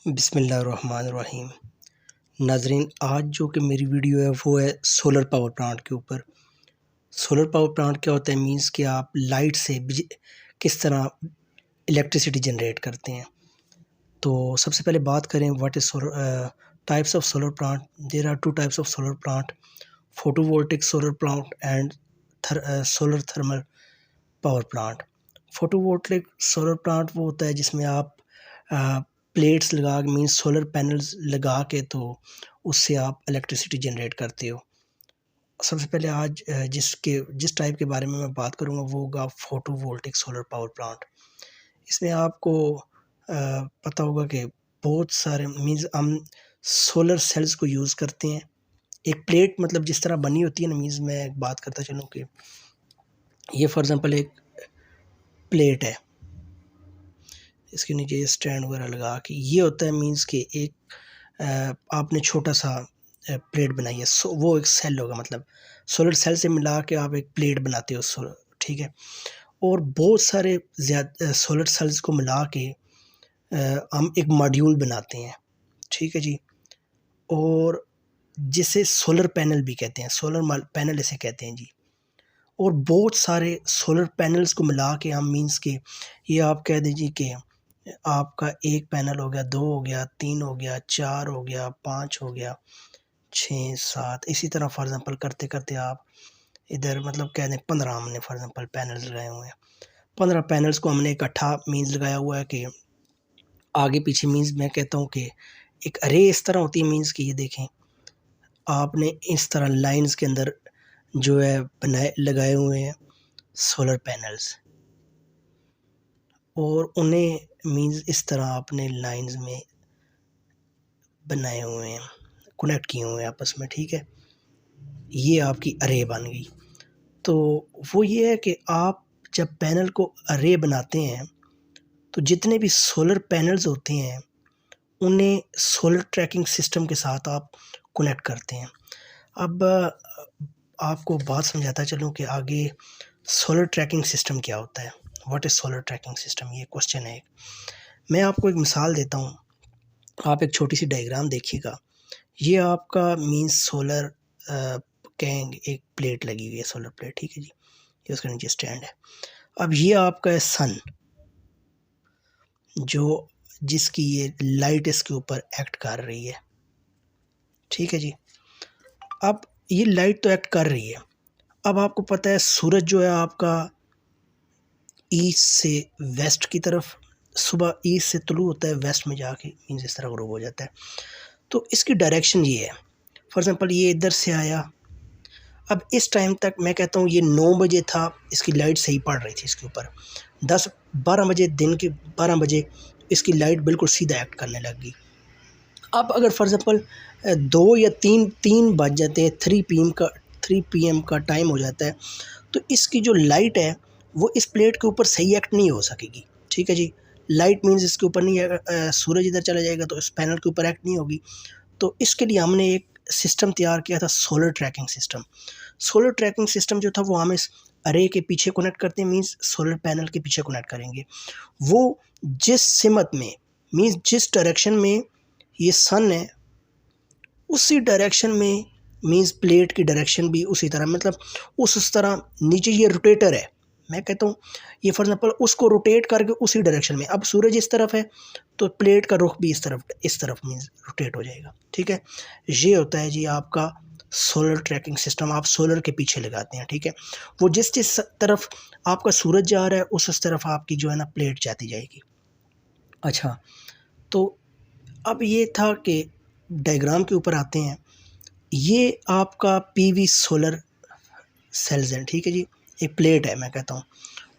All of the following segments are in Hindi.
बिस्मिल्लाहिर्रहमानिर्रहीम। नाज़रीन, आज जो कि मेरी वीडियो है वो है सोलर पावर प्लांट के ऊपर। सोलर पावर प्लांट क्या होता है? मींस कि आप लाइट से किस तरह इलेक्ट्रिसिटी जनरेट करते हैं। तो सबसे पहले बात करें what is solar types of solar plant. There are two types of solar plant, photovoltaic solar plant and solar thermal power plant. Photovoltaic solar plant वो होता है जिसमें आप प्लेट्स लगा के मीन्स सोलर पैनल्स लगा के तो उससे आप इलेक्ट्रिसिटी जनरेट करते हो। सबसे पहले आज जिस टाइप के बारे में मैं बात करूँगा वो होगा फोटोवोल्टिक सोलर पावर प्लांट। इसमें आपको पता होगा कि बहुत सारे मीन्स हम सोलर सेल्स को यूज़ करते हैं। एक प्लेट मतलब जिस तरह बनी होती है ना, मीन्स मैं एक बात करता चलूँ कि ये फॉर एग्ज़ाम्पल एक प्लेट है, इसके नीचे ये स्टैंड वगैरह लगा के ये होता है मीन्स कि एक आपने छोटा सा प्लेट बनाई है। वो एक सेल होगा, मतलब सोलर सेल से मिला के आप एक प्लेट बनाते हो, ठीक है। और बहुत सारे सोलर सेल्स को मिला के हम एक मॉड्यूल बनाते हैं, ठीक है जी। और जिसे सोलर पैनल भी कहते हैं, सोलर पैनल इसे कहते हैं जी। और बहुत सारे सोलर पैनल्स को मिला के हम मीन्स के ये आप कह दीजिए कि आपका एक पैनल हो गया, 2 हो गया, 3 हो गया, 4 हो गया, 5 हो गया, 6, 7 इसी तरह फॉर एग्ज़ाम्पल करते-करते आप इधर मतलब कह दें 15 हमने फॉर एग्ज़ाम्पल पैनल्स लगाए हुए हैं। 15 पैनल्स को हमने इकट्ठा मीन्स लगाया हुआ है कि आगे पीछे मीन्स मैं कहता हूँ कि एक अरे इस तरह होती है मीन्स कि ये देखें आपने इस तरह लाइन्स के अंदर जो है लगाए हुए हैं सोलर पैनल्स, और उन्हें मीन्स इस तरह आपने लाइन्स में बनाए हुए हैं, कनेक्ट किए हुए हैं आपस में, ठीक है। ये आपकी अरे बन गई। तो वो ये है कि आप जब पैनल को अरे बनाते हैं तो जितने भी सोलर पैनल्स होते हैं उन्हें सोलर ट्रैकिंग सिस्टम के साथ आप कनेक्ट करते हैं। अब आपको बात समझाता चलूँ कि आगे सोलर ट्रैकिंग सिस्टम क्या होता है, what is solar tracking system, ये क्वेश्चन है एक। मैं आपको एक मिसाल देता हूँ, आप एक छोटी सी डायग्राम देखिएगा। ये आपका मीन्स सोलर कहेंगे एक प्लेट लगी हुई है, सोलर प्लेट, ठीक है जी। ये उसके नीचे स्टैंड है। अब ये आपका है सन, जो जिसकी ये लाइट इसके ऊपर एक्ट कर रही है, ठीक है जी। अब ये लाइट तो एक्ट कर रही है। अब आपको पता है सूरज जो है आपका ईस्ट से वेस्ट की तरफ सुबह ईस्ट से तुलू होता है, वेस्ट में जाके मीन्स इस तरह ग्रूव हो जाता है। तो इसकी डायरेक्शन ये है, फॉर एग्ज़ाम्पल ये इधर से आया। अब इस टाइम तक मैं कहता हूँ ये 9 बजे था, इसकी लाइट सही पड़ रही थी इसके ऊपर। 10-12 बजे, दिन के 12 बजे इसकी लाइट बिल्कुल सीधा एक्ट करने लग गई। अब अगर फॉर एग्ज़ाम्पल 2 या 3 बज जाते हैं, 3 पीएम का टाइम हो जाता है, तो इसकी जो लाइट है वो इस प्लेट के ऊपर सही एक्ट नहीं हो सकेगी, ठीक है जी। लाइट मीन्स इसके ऊपर नहीं है, सूरज इधर चला जाएगा तो इस पैनल के ऊपर एक्ट नहीं होगी। तो इसके लिए हमने एक सिस्टम तैयार किया था, solar tracking system. Solar tracking system जो था वो हम इस अरे के पीछे कनेक्ट करते हैं, मीन्स सोलर पैनल के पीछे कनेक्ट करेंगे। वो जिस सिमत में मीन्स जिस डायरेक्शन में ये सन है उसी डायरेक्शन में मीन्स प्लेट की डायरेक्शन भी उसी तरह, मतलब उस तरह नीचे ये रोटेटर है, मैं कहता हूँ ये फॉर एग्ज़ाम्पल उसको रोटेट करके उसी डायरेक्शन में। अब सूरज इस तरफ है तो प्लेट का रुख भी इस तरफ मीन्स रोटेट हो जाएगा, ठीक है। ये होता है जी आपका सोलर ट्रैकिंग सिस्टम, आप सोलर के पीछे लगाते हैं, ठीक है। वो जिस तरफ आपका सूरज जा रहा है उस तरफ आपकी जो है ना प्लेट जाती जाएगी। अच्छा, तो अब ये था कि डायग्राम के ऊपर आते हैं। ये आपका पीवी सोलर सेल्स हैं, ठीक है जी। एक प्लेट है, मैं कहता हूँ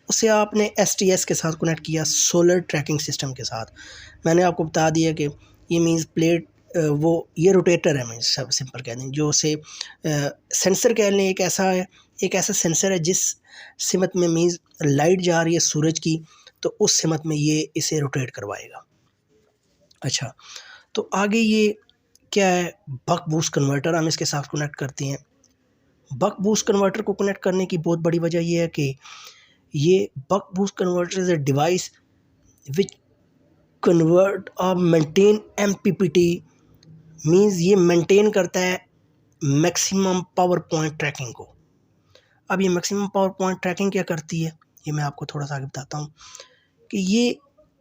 उसे आपने एसटीएस के साथ कनेक्ट किया, सोलर ट्रैकिंग सिस्टम के साथ। मैंने आपको बता दिया कि ये मीन्स प्लेट वो ये रोटेटर है, मीन्स सब सिंपल कह दें। जो उसे सेंसर कह लें, एक ऐसा सेंसर है जिस सिमत में मीन्स लाइट जा रही है सूरज की, तो उस सिमत में ये इसे रोटेट करवाएगा। अच्छा, तो आगे ये क्या है, बक बूस्ट कन्वर्टर हम इसके साथ कनेक्ट करते हैं। बक बूस्ट कन्वर्टर को कनेक्ट करने की बहुत बड़ी वजह ये है कि ये buck boost converter is a device which convert और मेंटेन MPPT मीन्स ये मेंटेन करता है मैक्सिमम पावर पॉइंट ट्रैकिंग को। अब ये मैक्सिमम पावर पॉइंट ट्रैकिंग क्या करती है, ये मैं आपको थोड़ा सा आगे बताता हूँ कि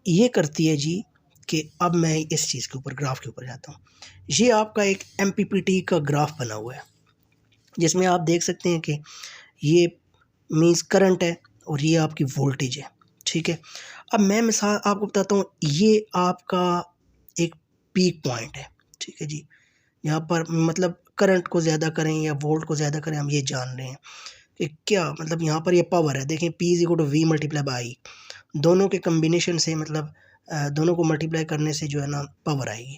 ये करती है जी कि अब मैं इस चीज़ के ऊपर ग्राफ के ऊपर जाता हूँ। ये आपका एक MPPT का ग्राफ बना हुआ है जिसमें आप देख सकते हैं कि ये मीन्स करंट है और ये आपकी वोल्टेज है, ठीक है। अब मैं मिसाल आपको बताता हूँ, ये आपका एक पीक पॉइंट है, ठीक है जी। यहाँ पर मतलब करंट को ज़्यादा करें या वोल्ट को ज़्यादा करें, हम ये जान रहे हैं कि क्या मतलब यहाँ पर ये पावर है। देखें P = V × I, दोनों के कम्बिनेशन से मतलब दोनों को मल्टीप्लाई करने से जो है ना पावर आएगी।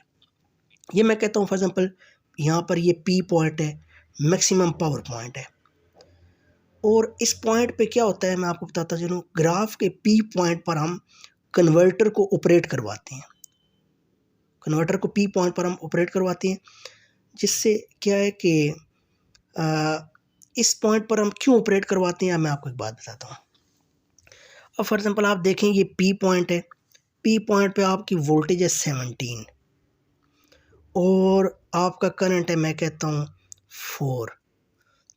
ये मैं कहता हूँ फॉर एग्जांपल यहाँ पर ये P पॉइंट है, मैक्सिमम पावर पॉइंट है। और इस पॉइंट पे क्या होता है मैं आपको बताता चलूँ, ग्राफ के P पॉइंट पर हम कन्वर्टर को ऑपरेट करवाते हैं। कन्वर्टर को P पॉइंट पर हम ऑपरेट करवाते हैं, जिससे क्या है कि इस पॉइंट पर हम क्यों ऑपरेट करवाते हैं मैं आपको एक बात बताता हूँ। अब फॉर एग्जांपल आप देखें ये P पॉइंट है, P पॉइंट पे आपकी वोल्टेज है 17 और आपका करंट है मैं कहता हूँ 4।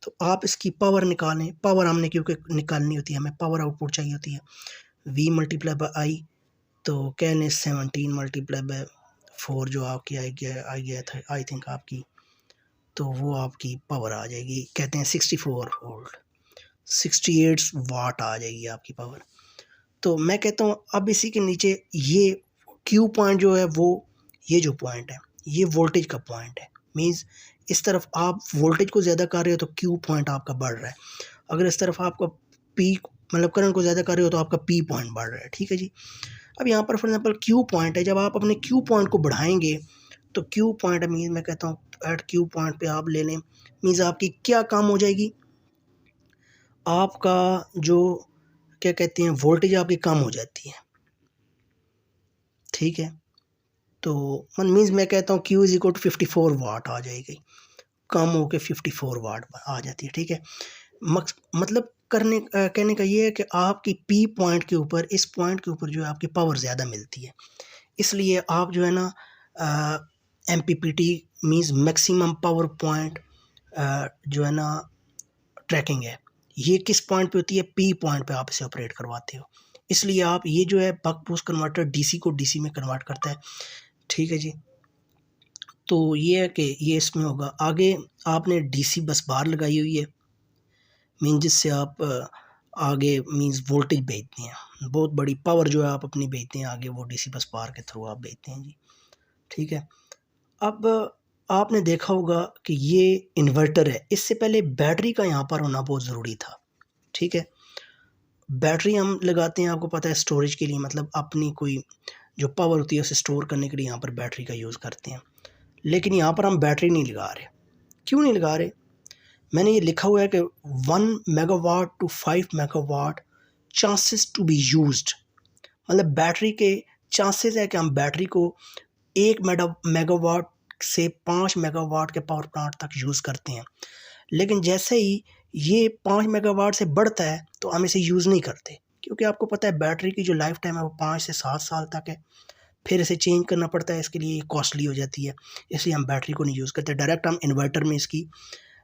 तो आप इसकी पावर निकालें। पावर हमने क्योंकि निकालनी होती है, हमें पावर आउटपुट चाहिए होती है V × I, तो कहने 17 × 4 जो आपकी आई गया था आई थिंक आपकी, तो वो आपकी पावर आ जाएगी, कहते हैं 64 वोल्ट, 68 वाट आ जाएगी आपकी पावर। तो मैं कहता हूँ अब इसी के नीचे ये Q पॉइंट जो है वो ये जो पॉइंट है ये वोल्टेज का पॉइंट है। मीन्स इस तरफ आप वोल्टेज को ज़्यादा कर रहे हो तो Q पॉइंट आपका बढ़ रहा है, अगर इस तरफ आपका P मतलब करंट को ज़्यादा कर रहे हो तो आपका P पॉइंट बढ़ रहा है, ठीक है जी। अब यहाँ पर फॉर एग्जांपल Q पॉइंट है, जब आप अपने Q पॉइंट को बढ़ाएंगे तो Q पॉइंट मीन्स मैं कहता हूँ एट Q पॉइंट पे आप ले लें, मीन्स आपकी क्या काम हो जाएगी, आपका जो क्या कहते हैं वोल्टेज आपकी कम हो जाती है, ठीक है। तो मीन्स मैं कहता हूँ Q = 54 वाट आ जाएगी, कम हो के 54 वाट आ जाती है, ठीक है। मतलब कहने का ये है कि आपकी P पॉइंट के ऊपर, इस पॉइंट के ऊपर जो है आपकी पावर ज़्यादा मिलती है, इसलिए आप जो है ना MPPT means maximum power point जो है ना ट्रैकिंग है, ये किस पॉइंट पे होती है, P पॉइंट पे आप इसे ऑपरेट करवाते हो। इसलिए आप ये जो है बक बूस्ट कन्वर्टर DC को DC में कन्वर्ट करता है, ठीक है जी। तो ये है कि ये इसमें होगा। आगे आपने DC बस बार लगाई हुई है, मीन जिससे आप आगे मीन्स वोल्टेज भेजते हैं, बहुत बड़ी पावर जो है आप अपनी भेजते हैं आगे, वो DC बस बार के थ्रू आप भेजते हैं जी, ठीक है। अब आपने देखा होगा कि ये इन्वर्टर है, इससे पहले बैटरी का यहाँ पर होना बहुत ज़रूरी था, ठीक है। बैटरी हम लगाते हैं आपको पता है स्टोरेज के लिए, मतलब अपनी कोई जो पावर होती है उसे स्टोर करने के लिए यहाँ पर बैटरी का यूज़ करते हैं, लेकिन यहाँ पर हम बैटरी नहीं लगा रहे। क्यों नहीं लगा रहे, मैंने ये लिखा हुआ है कि 1 megawatt to 5 megawatt chances to be used, मतलब बैटरी के चांसेस है कि हम बैटरी को 1 मेगावाट से 5 मेगावाट के पावर प्लांट तक यूज़ करते हैं, लेकिन जैसे ही ये 5 मेगावाट से बढ़ता है तो हम इसे यूज़ नहीं करते, क्योंकि आपको पता है बैटरी की जो लाइफ टाइम है वो 5 से 7 साल तक है, फिर इसे चेंज करना पड़ता है, इसके लिए कॉस्टली हो जाती है, इसलिए हम बैटरी को नहीं यूज़ करते। डायरेक्ट हम इन्वर्टर में इसकी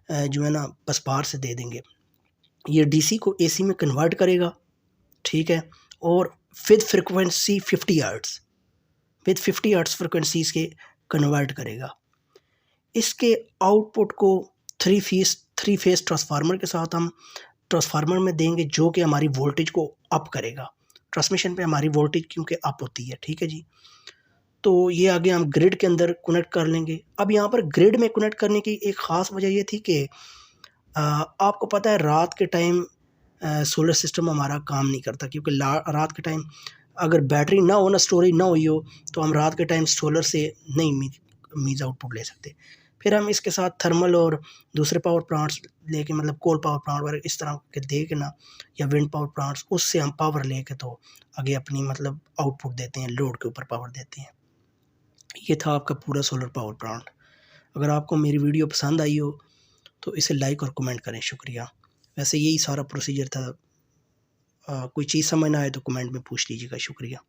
जो है ना बस बाहर से दे देंगे, ये DC को AC में कन्वर्ट करेगा, ठीक है। और with frequency 50 hertz, with 50 hertz frequencies के कन्वर्ट करेगा। इसके आउटपुट को 3 फेस ट्रांसफार्मर के साथ हम ट्रांसफार्मर में देंगे, जो कि हमारी वोल्टेज को अप करेगा। ट्रांसमिशन पे हमारी वोल्टेज क्योंकि अप होती है, ठीक है जी। तो ये आगे हम ग्रिड के अंदर कनेक्ट कर लेंगे। अब यहाँ पर ग्रिड में कनेक्ट करने की एक ख़ास वजह ये थी कि आपको पता है रात के टाइम सोलर सिस्टम हमारा काम नहीं करता, क्योंकि रात के टाइम अगर बैटरी ना हो, ना स्टोरेज ना हुई हो, तो हम रात के टाइम सोलर से नहीं मीन्स आउटपुट ले सकते। फिर हम इसके साथ थर्मल और दूसरे पावर प्लांट्स लेके, मतलब कोल पावर प्लांट वगैरह इस तरह के दे के ना, या विंड पावर प्लांट्स, उससे हम पावर लेके तो आगे अपनी मतलब आउटपुट देते हैं, लोड के ऊपर पावर देते हैं। ये था आपका पूरा सोलर पावर प्लांट। अगर आपको मेरी वीडियो पसंद आई हो तो इसे लाइक और कमेंट करें, शुक्रिया। वैसे यही सारा प्रोसीजर था, कोई चीज़ समझ ना आए तो कमेंट में पूछ लीजिएगा, शुक्रिया।